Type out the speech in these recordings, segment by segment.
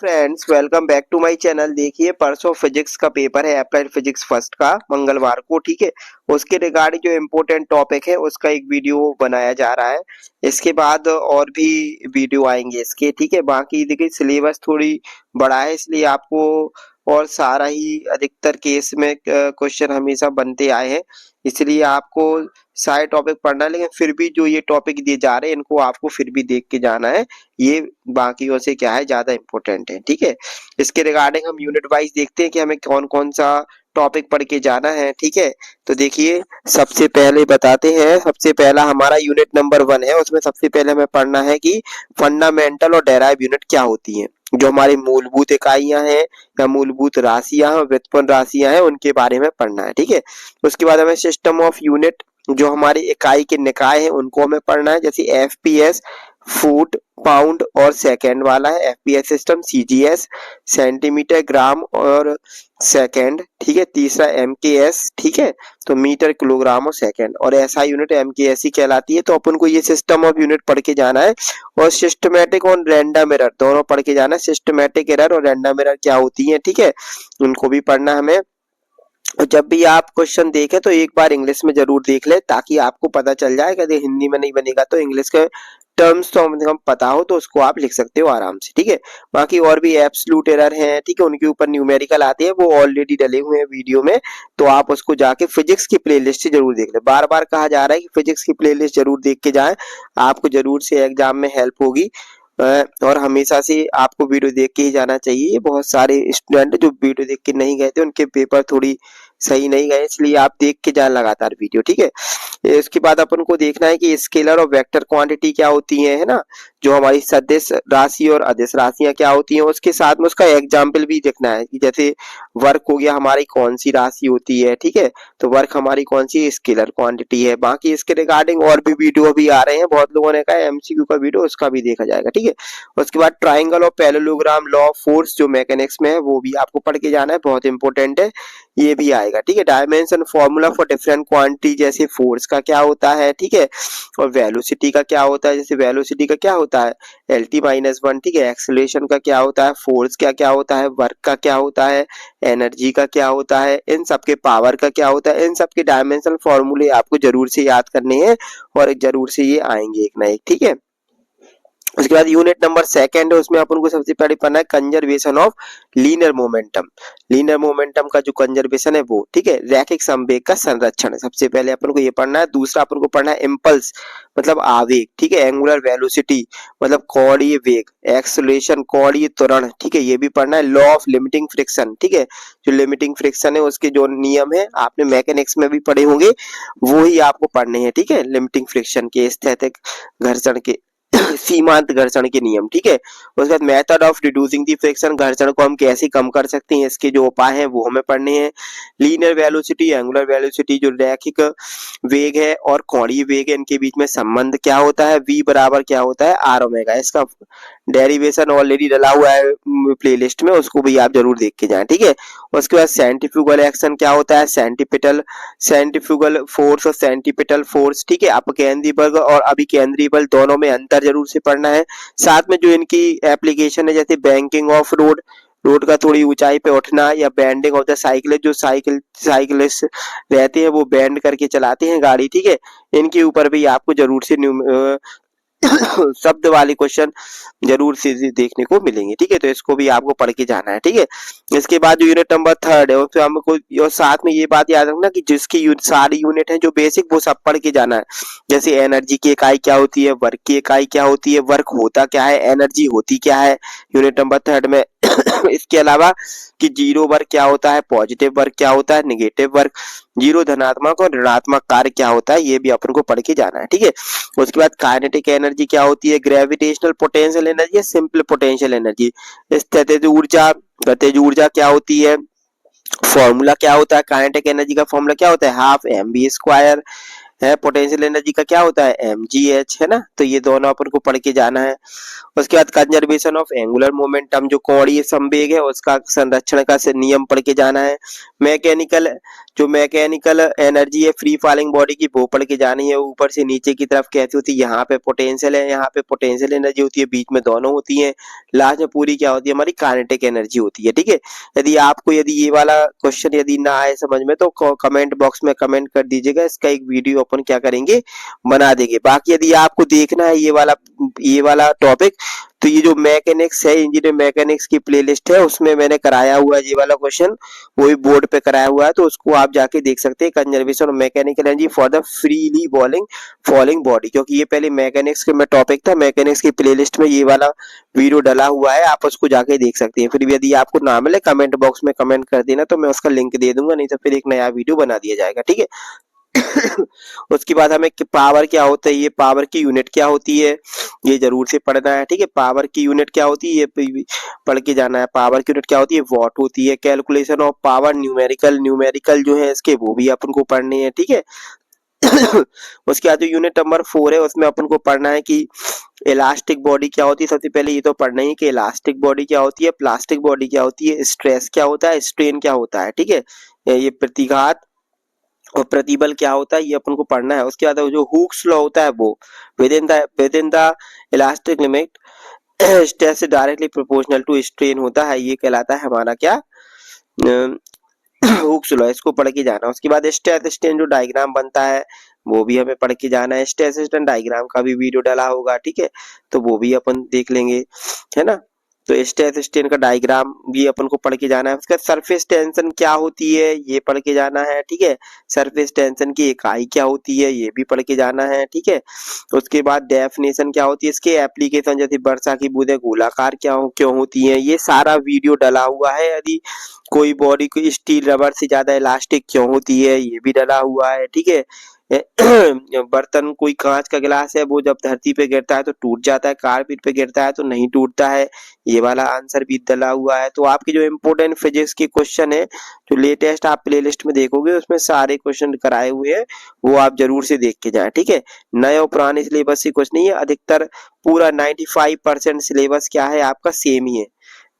Friends, welcome back to my channel. देखिए, परसों physics का पेपर है, अप्लाइड फिजिक्स फर्स्ट का, मंगलवार को। ठीक है, उसके रिगार्डिंग जो इम्पोर्टेंट टॉपिक है उसका एक वीडियो बनाया जा रहा है। इसके बाद और भी वीडियो आएंगे इसके। ठीक है, बाकी देखिए सिलेबस थोड़ी बड़ा है, इसलिए आपको और सारा ही अधिकतर केस में क्वेश्चन हमेशा बनते आए हैं, इसलिए आपको सारे टॉपिक पढ़ना है। लेकिन फिर भी जो ये टॉपिक दिए जा रहे हैं इनको आपको फिर भी देख के जाना है, ये बाकियों से क्या है ज्यादा इंपॉर्टेंट है। ठीक है, इसके रिगार्डिंग हम यूनिट वाइज देखते हैं कि हमें कौन कौन सा टॉपिक पढ़ के जाना है। ठीक है, तो देखिए सबसे पहले बताते हैं। सबसे पहला हमारा यूनिट नंबर 1 है, उसमें सबसे पहले हमें पढ़ना है कि फंडामेंटल और डेराइव यूनिट क्या होती हैं। जो हमारी मूलभूत इकाइयां हैं या मूलभूत राशियां हैं, व्युत्पन्न राशियां हैं, उनके बारे में पढ़ना है। ठीक है, उसके बाद हमें सिस्टम ऑफ यूनिट, जो हमारी इकाई के निकाय हैं उनको हमें पढ़ना है, जैसे एफपीएस फुट पाउंड और सेकंड वाला है, FPS system, CGS centimetre gram और सेकंड। ठीक है, तीसरा एमकेएस, ठीक है, तो मीटर किलोग्राम और सेकंड, और ऐसा यूनिट एमकेएस ही कहलाती है। तो अपन को ये सिस्टम ऑफ यूनिट पढ़ के जाना है, और सिस्टमैटिक और रैंडम एरर दोनों पढ़ के जाना है। सिस्टमैटिक एरर और रैंडम एरर क्या होती है, ठीक है, उनको भी पढ़ना हमें। और जब भी आप क्वेश्चन देखें तो एक बार इंग्लिश में जरूर देख ले, ताकि आपको पता चल जाए कि हिंदी में नहीं बनेगा तो इंग्लिश के टर्म्स तो हम पता हो तो उसको आप लिख सकते हो आराम से। ठीक है, बाकी और भी एब्सोल्यूट एरर हैं, ठीक है, उनके ऊपर न्यूमेरिकल आते हैं, वो ऑलरेडी डले हुए हैं वीडियो में, तो आप उसको जाके फिजिक्स की प्लेलिस्ट से जरूर देख ले। बार बार कहा जा रहा है कि फिजिक्स की प्लेलिस्ट जरूर देख के जाएं, आपको जरूर से एग्जाम में हेल्प होगी। और हमेशा से आपको वीडियो देख के ही जाना चाहिए। बहुत सारे स्टूडेंट जो वीडियो देख के नहीं गए थे उनके पेपर थोड़ी सही नहीं गए, इसलिए आप देख के जाए लगातार वीडियो। ठीक है, इसके बाद अपन को देखना है कि स्केलर और वेक्टर क्वांटिटी क्या होती है ना, जो हमारी सदिश राशि और अदिश राशियां क्या होती हैं, उसके साथ में उसका एग्जाम्पल भी देखना है कि जैसे वर्क हो गया, हमारी कौन सी राशि होती है। ठीक है, तो वर्क हमारी कौन सी स्केलर क्वांटिटी है। बाकी इसके रिगार्डिंग और भी वीडियो भी आ रहे हैं, बहुत लोगों ने कहा एमसीक्यू का वीडियो, उसका भी देखा जाएगा। ठीक है, उसके बाद ट्राइंगल और पैरेललोग्राम लॉ ऑफ फोर्स जो मैकेनिक्स में है वो भी आपको पढ़ के जाना है, बहुत इंपॉर्टेंट है, ये भी आएगा। ठीक है, dimension formula for different quantity, जैसे फोर्स का क्या होता है, ठीक है, और वेलोसिटी का क्या होता है, जैसे वेलोसिटी का क्या होता है LT-1। ठीक है, एक्सेलरेशन का क्या होता है, फोर्स का क्या होता है, वर्क का क्या होता है, एनर्जी का क्या होता है, इन सब के पावर का क्या होता है, इन सब के डायमेंशनल फॉर्मूले आपको जरूर से याद करने हैं, और जरूर से ये आएंगे एक ना एक। ठीक है, उसके बाद यूनिट नंबर 2 है, उसमें अपन को सबसे पहले पढ़ना है conservation of linear momentum. Linear momentum का जो कंजर्वेशन है वो, ठीक है, रैखिक संवेग का संरक्षण है, सबसे पहले अपन को ये पढ़ना है। दूसरा अपन को पढ़ना है इम्पल्स मतलब आवेग, ठीक है, एंगुलर वेलोसिटी मतलब कोणीय वेग, एक्सेलरेशन कोणीय त्वरण, ठीक है, ये भी पढ़ना है। लॉ ऑफ लिमिटिंग फ्रिक्शन, ठीक है, जो लिमिटिंग फ्रिक्शन है उसके जो नियम है आपने मैकेनिक्स में भी पढ़े होंगे, वो ही आपको पढ़ने हैं। ठीक है, लिमिटिंग फ्रिक्शन के, स्थैतिक घर्षण के, सीमांत घर्षण के नियम। ठीक है, उसके बाद method of reducing the friction, घर्षण को हम कैसे कम कर सकते हैं, इसके जो उपाय हैं वो हमें पढ़ने हैं। लीनियर वेलोसिटी, एंगुलर वेलोसिटी, जो रैखिक वेग है और कोणीय वेग है, इनके बीच में संबंध क्या होता है, v बराबर क्या होता है आर ओमेगा, इसका डेरिवेशन ऑलरेडी डला हुआ है प्लेलिस्ट में, उसको भी आप जरूर देख के जाएं। ठीक है, उसके बाद सेंट्रीफ्यूगल एक्शन क्या होता है, सेंट्रीफ्यूगल फोर्स और सेंट्रीपिटल फोर्स, ठीक है, अपकेंद्री बल और अभिकेंद्री बल दोनों में अंतर जरूर से पढ़ना है। साथ में जो इनकी एप्लीकेशन है, जैसे बैंकिंग ऑफ रोड, रोड का थोड़ी ऊंचाई पे उठना, या बैंडिंग ऑफ द साइकिल, जो साइकिलिस्ट रहते हैं वो बैंड करके चलाते हैं गाड़ी। ठीक है, इनके ऊपर भी आपको जरूर से शब्द वाले क्वेश्चन जरूर से देखने को मिलेंगे। ठीक है, तो इसको भी आपको पढ़ के जाना है। ठीक है, इसके बाद जो यूनिट नंबर 3 है उसमें हमको, और साथ में ये बात याद रखना कि जिसकी सारी यूनिट है जो बेसिक वो सब पढ़ के जाना है। जैसे एनर्जी की इकाई क्या होती है, वर्क की इकाई क्या होती है, वर्क होता क्या है, एनर्जी होती क्या है यूनिट नंबर 3 में। इसके अलावा कि जीरो वर्क क्या होता है, पॉजिटिव वर्क क्या होता है, नेगेटिव वर्क, जीरो धनात्मक और ऋणात्मक कार्य क्या होता है, ये भी अपन को पढ़ के जाना है। ठीक है, उसके बाद काइनेटिक एनर्जी क्या होती है, gravitational potential energy, simple potential energy, स्थितिज ऊर्जा, गतिज ऊर्जा क्या होती है, फॉर्मूला क्या होता है, काइनेटिक एनर्जी का फॉर्मूला क्या होता है, हाफ mv स्क्वायर है। पोटेंशियल एनर्जी का क्या होता है mgh, है ना। तो ये दोनों अपन को पढ़ के जाना है। उसके बाद कंजर्वेशन ऑफ एंगुलर मोमेंटम, जो कोणीय संवेग है उसका संरक्षण का नियम पढ़ के जाना है। मैकेनिकल, जो मैकेनिकल एनर्जी है फ्री फॉलिंग बॉडी की, वो पढ़ के जानी है। ऊपर से नीचे की तरफ कैसी होती है, यहाँ पे पोटेंशियल है, यहाँ पे पोटेंशियल एनर्जी होती है, बीच में दोनों होती है, लास्ट में पूरी क्या होती है हमारी काइनेटिक एनर्जी होती है। ठीक है, यदि ये वाला क्वेश्चन यदि ना आए समझ में तो कमेंट बॉक्स में कमेंट कर दीजिएगा, इसका एक वीडियो अपन क्या करेंगे बना देंगे। बाकी यदि आपको देखना है ये वाला टॉपिक, तो ये जो मैकेनिक्स है, इंजीनियर मैकेनिक्स की प्लेलिस्ट है, उसमें मैंने कराया हुआ है ये वाला क्वेश्चन, वो भी बोर्ड पे कराया हुआ है, तो उसको आप जाके देख सकते हैं। Conservation of mechanical energy for the freely falling body, क्योंकि ये पहले मैकेनिक्स के में टॉपिक था, मैकेनिक्स की प्लेलिस्ट में ये वाला वीडियो डला हुआ है, आप उसको जाके देख सकते हैं। फिर यदि आपको ना मिले कमेंट बॉक्स में कमेंट कर देना, तो मैं उसका लिंक दे दूंगा, नहीं तो फिर एक नया वीडियो बना दिया जाएगा। ठीक है। उसके बाद हमें पावर क्या होता है, ये पावर की यूनिट क्या होती है, ये जरूर से पढ़ना है। ठीक है, पावर की यूनिट क्या होती है ये पढ़ के जाना है। पावर की यूनिट क्या होती है, वॉट होती है। कैलकुलेशन ऑफ पावर, न्यूमेरिकल जो है इसके, वो भी अपन को पढ़ने हैं। ठीक है। उसके बाद जो यूनिट नंबर 4 है, उसमें अपन को पढ़ना है कि इलास्टिक बॉडी क्या होती है। सबसे पहले ये तो पढ़ना ही कि इलास्टिक बॉडी क्या होती है, प्लास्टिक बॉडी क्या होती है, स्ट्रेस क्या होता है, स्ट्रेन क्या होता है। ठीक है, ये प्रतिघात और प्रतिबल क्या होता है, ये अपन को पढ़ना है। उसके बाद जो हुक्स लॉ होता है, वो within the elastic limit stress directly proportional to strain होता है, ये कहलाता है हमारा क्या हुक्स लॉ, इसको पढ़ के जाना। उसके बाद स्ट्रेस स्ट्रेन जो डायग्राम बनता है, वो भी हमें पढ़ के जाना है। स्ट्रेस स्ट्रेन डायग्राम का भी वीडियो डाला होगा। ठीक है, तो वो भी अपन देख लेंगे, है ना। तो स्ट्रेस स्ट्रेन का डायग्राम भी अपन को पढ़ के जाना है। उसका सरफेस टेंशन क्या होती है, ये पढ़ के जाना है। ठीक है, सरफेस टेंशन की इकाई क्या होती है, ये भी पढ़ के जाना है। ठीक है, उसके बाद डेफिनेशन क्या होती है, इसके एप्लीकेशन, जैसे वर्षा की बूंदें गोलाकार क्यों होती हैं, ये सारा वीडियो डला हुआ है। यदि कोई बॉडी को स्टील रबर से ज्यादा इलास्टिक क्यों होती है, ये भी डला हुआ है। ठीक है, बर्तन, कोई कांच का गिलास है, वो जब धरती पे गिरता है तो टूट जाता है, कारपेट पे गिरता है तो नहीं टूटता है, ये वाला आंसर भी डला हुआ है। तो आपके जो इम्पोर्टेंट फिजिक्स के क्वेश्चन है, जो लेटेस्ट आप प्लेलिस्ट में देखोगे, उसमें सारे क्वेश्चन कराए हुए हैं, वो आप जरूर से देख के जाएं। ठीक है, नए और पुराने सिलेबस से कुछ नहीं है, अधिकतर पूरा 95% सिलेबस क्या है आपका सेम ही है।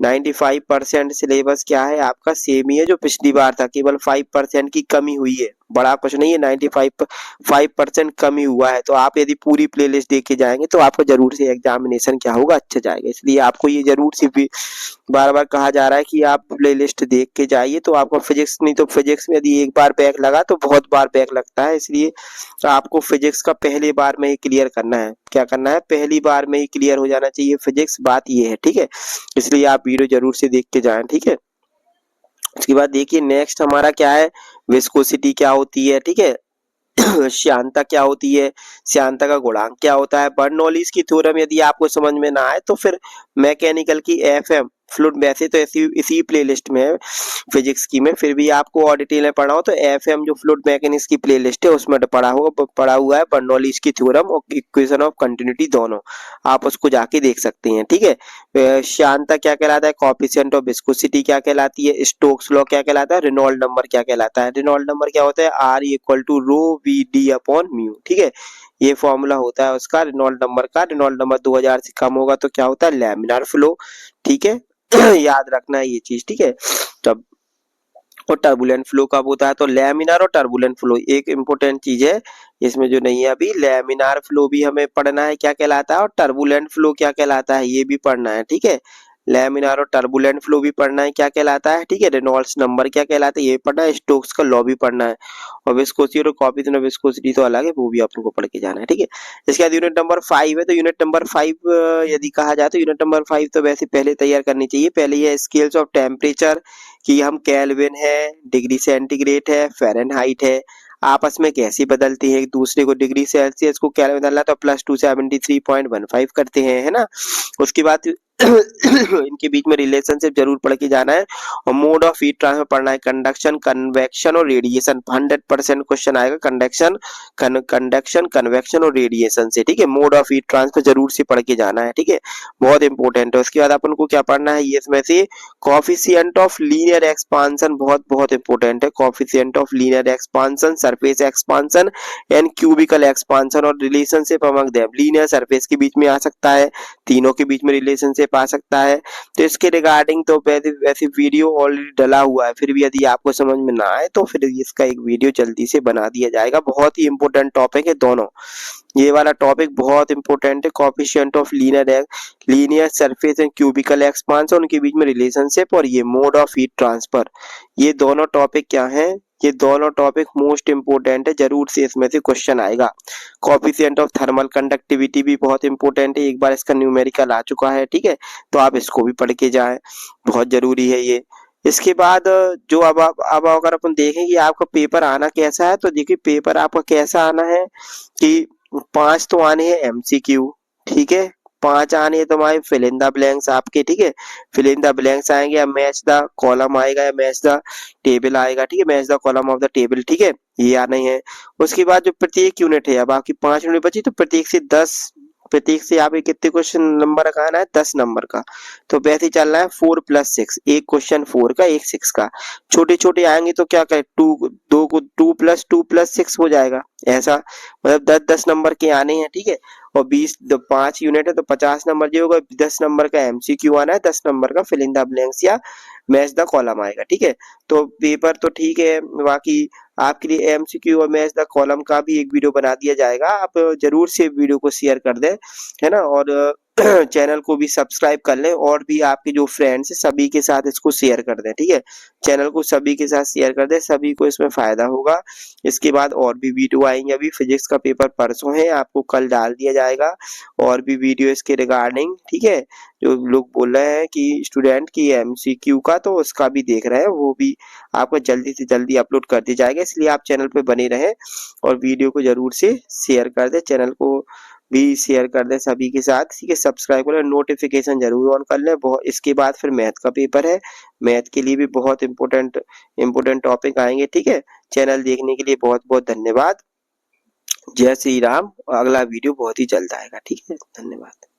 95% सिलेबस क्या है आपका सेम ही है, जो पिछली बार था, केवल 5% की कमी हुई है, बड़ा कुछ नहीं है। 95% कमी हुआ है। तो आप यदि पूरी प्लेलिस्ट देख के जाएंगे तो आपका जरूर से एग्जामिनेशन क्या होगा, अच्छा जाएगा। इसलिए आपको ये जरूर से भी बार बार कहा जा रहा है कि आप प्लेलिस्ट देख के जाइए, तो आपको फिजिक्स, नहीं तो फिजिक्स में यदि एक बार बैक लगा तो बहुत बार बैक लगता है। इसलिए आपको फिजिक्स का पहली बार में ही क्लियर करना है। क्या करना है, पहली बार में ही क्लियर हो जाना चाहिए फिजिक्स, बात ये है। ठीक है, इसलिए आप वीडियो जरूर से देख के जाएं। ठीक है, उसके बाद देखिए नेक्स्ट हमारा क्या है, विस्कोसिटी क्या होती है। ठीक है, श्यानता क्या होती है, श्यानता का गुणांक क्या होता है। बर्नौलीज की थ्योरम यदि आपको समझ में ना आए तो फिर मैकेनिकल की एफएम फ्लूइड, वैसे तो इसी प्लेलिस्ट में है फिजिक्स की में, फिर भी आपको और डिटेल में पढ़ा हो तो एफएम जो फ्लूइड मैकेनिक्स की प्लेलिस्ट है उसमें पढ़ा हुआ है बर्नौलीज की थ्योरम और इक्वेशन ऑफ कंटिन्यूटी, दोनों आप उसको जाके देख सकते हैं। ठीक है, श्यानता क्या कहलाता है, कोएफिशिएंट ऑफ विस्कोसिटी क्या कहलाती है, स्टोक्स लॉ क्या कहलाता है, रेनॉल्ड नंबर क्या कहलाता है। रेनॉल्ड नंबर क्या होता है, R equal to rho v d upon mu. ठीक है, ये फॉर्मूला होता है उसका रेनॉल्ड नंबर का। रेनॉल्ड नंबर 2000 से कम होगा तो क्या होता है, लैमिनार फ्लो। ठीक है, याद रखना है ये चीज। ठीक है, तब और टर्बुलेंट फ्लो कब होता है, तो लैमिनार और टर्बुलेंट फ्लो एक इंपॉर्टेंट चीज है इसमें जो नहीं है अभी। लैमिनार फ्लो भी हमें पढ़ना है क्या कहलाता है, और टर्बुलेंट फ्लो क्या कहलाता है, ये भी पढ़ना है। ठीक है, लैमिनार और टर्बुलेंट फ्लो भी पढ़ना है क्या कहलाता है। ठीक है, रेनॉल्ड्स नंबर क्या कहलाता है, ये पढ़ना है। स्टोक्स का लॉ भी पढ़ना है, और विस्कोसिटी और कोएफिशिएंट ऑफ विस्कोसिटी तो अलग है, वो भी आपको पढ़ के जाना है। ठीक है, इसके बाद यूनिट नंबर 5 है, तो यूनिट नंबर 5 यदि कहा जाए तो यूनिट नंबर 5 तो वैसे पहले तैयार करनी चाहिए। पहले ये स्केल्स ऑफ टेम्परेचर कि हम केल्विन है, डिग्री सेंटीग्रेड है, फ़ारेनहाइट है, आपस में कैसे बदलते हैं एक दूसरे को। डिग्री सेल्सियस को केल्विन बदलना तो +273.15 करते हैं, है ना। उसके बाद इनके बीच में रिलेशनशिप जरूर पढ़ के जाना है। और मोड ऑफ हीट ट्रांसफर पढ़ना है, कंडक्शन, कन्वेक्शन और रेडिएशन। 100% क्वेश्चन आएगा कंडक्शन, कंडक्शन, कन्वेक्शन और रेडिएशन से, ठीक है। मोड ऑफ हीट ट्रांसफर जरूर से पढ़ के जाना है, ठीक है, बहुत इंपॉर्टेंट है। उसके बाद अपन को क्या पढ़ना है, ये इसमें से कोफिशिएंट ऑफ लीनियर एक्सपांशन, बहुत बहुत इंपॉर्टेंट है। Coefficient of linear expansion, surface expansion and cubical expansion और relationship among them. Linear surface के बीच में आ सकता है, तीनों के बीच में रिलेशनशिप आ सकता है। तो इसके रिगार्डिंग तो वैसे वैसे वीडियो ऑलरेडी डला हुआ है, फिर भी यदि आपको समझ में ना आए तो फिर इसका एक वीडियो जल्दी से बना दिया जाएगा। बहुत ही इंपॉर्टेंट टॉपिक है दोनों, ये वाला टॉपिक बहुत इंपॉर्टेंट है। Coefficient of linear surface and cubical expansion, उनके बीच में रिलेशनशिप, और ये मोड ऑफ हीट ट्रांसफर, ये दोनों टॉपिक क्या हैं, ये दोनों टॉपिक मोस्ट इंपोर्टेंट है, जरूर से इसमें से क्वेश्चन आएगा। कोफिशिएंट ऑफ थर्मल कंडक्टिविटी भी बहुत इंपॉर्टेंट है, एक बार इसका न्यूमेरिकल आ चुका है, ठीक है, तो आप इसको भी पढ़ के जाएं, बहुत जरूरी है ये। इसके बाद जो अब अगर अपन देखें कि आपका पेपर आना कैसा है, तो देखिए पेपर आपका कैसा आना है कि 5 तो आने हैं एमसीक्यू, ठीक है, 5 आने हैं तुम्हारे फिल इन द ब्लैंक्स आपके, ठीक है, फिल इन द ब्लैंक्स आएंगे, या मैच द कॉलम आएगा, या मैच द टेबल आएगा, ठीक है, match the column of the table, ठीक है, ये आना ही है। उसके बाद जो प्रत्येक यूनिट है, अब आपकी 5 यूनिट बची, तो प्रत्येक से 10, प्रत्येक से यहाँ पे कितने क्वेश्चन नंबर का आना है, 10 नंबर का। तो वैसे ही चलना है 4+6, एक क्वेश्चन 4 का, एक 6 का। छोटे छोटे आएंगे तो क्या करें, 2+2+6 हो जाएगा, ऐसा मतलब 10-10 नंबर के आने हैं, ठीक है। और 5 यूनिट है तो 50 नंबर जो होगा, 10 नंबर का एमसीक्यू आना है, 10 नंबर का फिल इन द ब्लैंक्स या मैच द कॉलम आएगा, ठीक है। तो पेपर तो ठीक है, बाकी आपके लिए एमसीक्यू और मैच द कॉलम का भी एक वीडियो बना दिया जाएगा, आप जरूर से वीडियो को शेयर कर दें, है ना, और चैनल को भी सब्सक्राइब कर लें, और भी आपके जो फ्रेंड्स हैं सभी के साथ इसको शेयर कर दें, ठीक है, चैनल को सभी के साथ शेयर कर दें, सभी को इसमें फायदा होगा। इसके बाद और भी वीडियो आएंगे, अभी फिजिक्स का पेपर परसों है, आपको कल डाल दिया जाएगा, और भी वीडियो इसके रिगार्डिंग, ठीक है। जो लोग बोल रहे हैं कि स्टूडेंट की एमसीक्यू का, तो उसका भी देख रहे हैं, वो भी आपको जल्दी से जल्दी अपलोड कर दिया जाएगा, इसलिए आप चैनल पे बने रहें और वीडियो को जरूर से शेयर कर दें, चैनल को भी शेयर कर दें सभी के साथ, ठीक है, सब्सक्राइब करें, नोटिफिकेशन जरूर ऑन कर लें। बहुत, इसके बाद फिर मैथ का पेपर है, मैथ के लिए भी बहुत इंपोर्टेंट टॉपिक आएंगे, ठीक है। चैनल देखने के लिए बहुत बहुत धन्यवाद। जय श्री राम। अगला वीडियो बहुत ही जल्द आएगा, ठीक है, धन्यवाद।